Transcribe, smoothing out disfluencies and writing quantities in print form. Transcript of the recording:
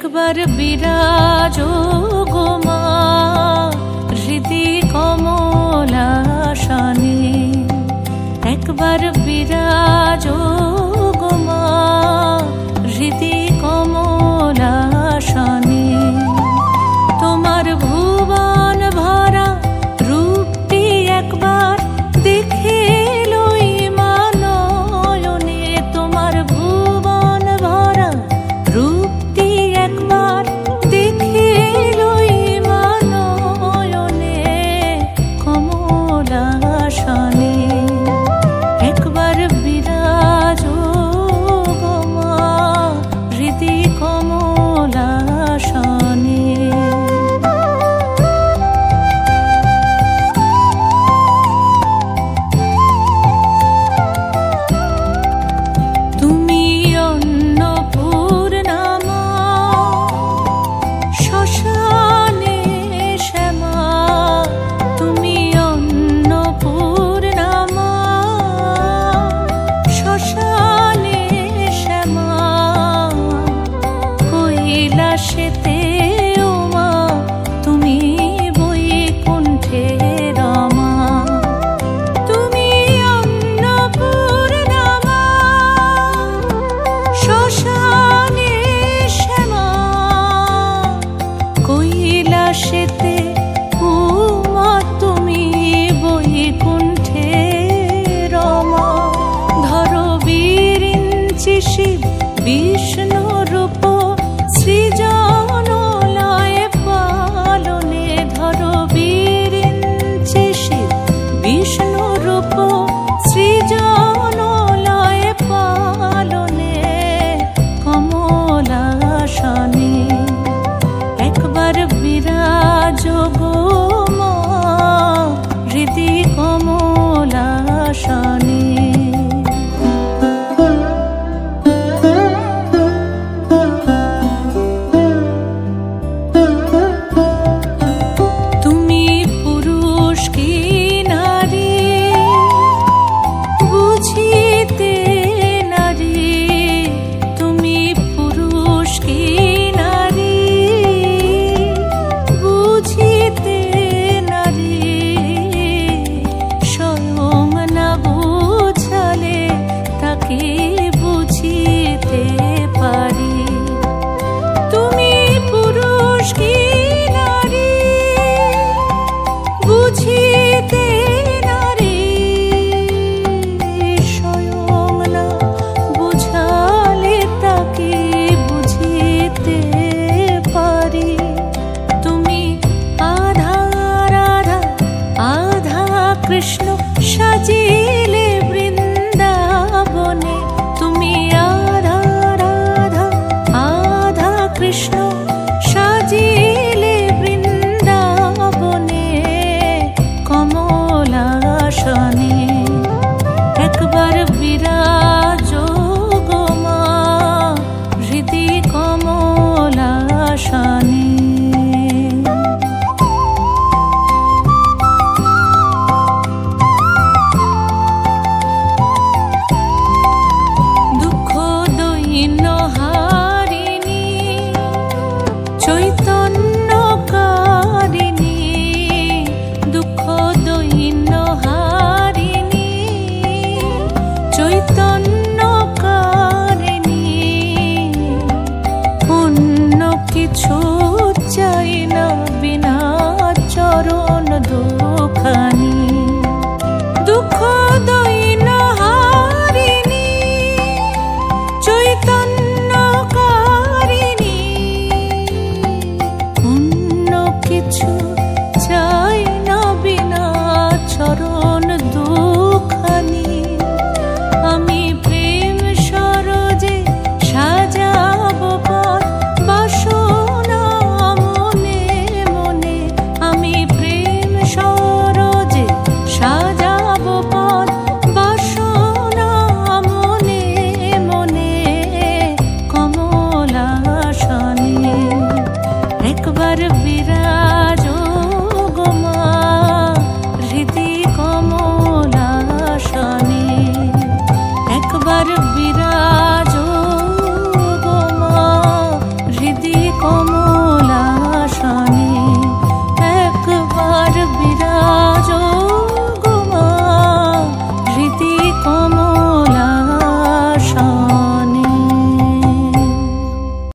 একবার বিরাজো গো মা হৃদি কমলাসনে, একবার বিরাজো গো মা হৃদি কমলাসনে। তোমার ভুবন ভরা রূপটি একবার দেখে লই মা নয়নে, তোমার ভুবন ভরা রূপটি একবার দেখে লই মা নয়নে কমলাসনে। একবার বিরাজো গো মা হৃদি কমলাসনে। তুমি অন্নপূর্ণা মা শ্মশানে শ্যামা, তুমি অন্নপূর্ণা মা শ্মশানে শ্যামা। কৈলাসেতে ও মা তুমি বৈকুণ্ঠে রমা, তুমি অন্নপূর্ণা মা শ্মশানে শ্যামা। কৈলাসেতে ও মা তুমি বৈকুণ্ঠে রমা। ধরো বিরিঞ্চি শিব বিষ্ণু রূপ সৃজন লয় পালনে, ধরো বিরিঞ্চি শিব বিষ্ণু রূপ সৃজন লয় পালনে কমলাসনে। একবার বিরাজো গো মা হৃদি কমলাসনে। তুমি পুরুষ কি নারী বুঝিতে নারী, তুমি পুরুষ কি নারী বুঝিতে নারী। স্বয়ং না বুঝালে তাকে বুঝিতে পারি। তুমি পুরুষ কি নারী বুঝিতে নারী, স্বয়ং না বুঝালে তাকে বুঝিতে পারি। তুমি আধা রাধা আধা কৃষ্ণ সাজিলে বৃন্দাবনে, তুমি আধা রাধা আধা কৃষ্ণ সাজিলে বৃন্দাবনে কমলাসনে। একবার বিরাজো গো মা হৃদি কমলাসনে। দুঃখ দৈন্য হারিণী চৈতন্যকারিণী, দুঃখ দৈন্য হারিণী চৈতন্যকারিণী। অন্য কিছু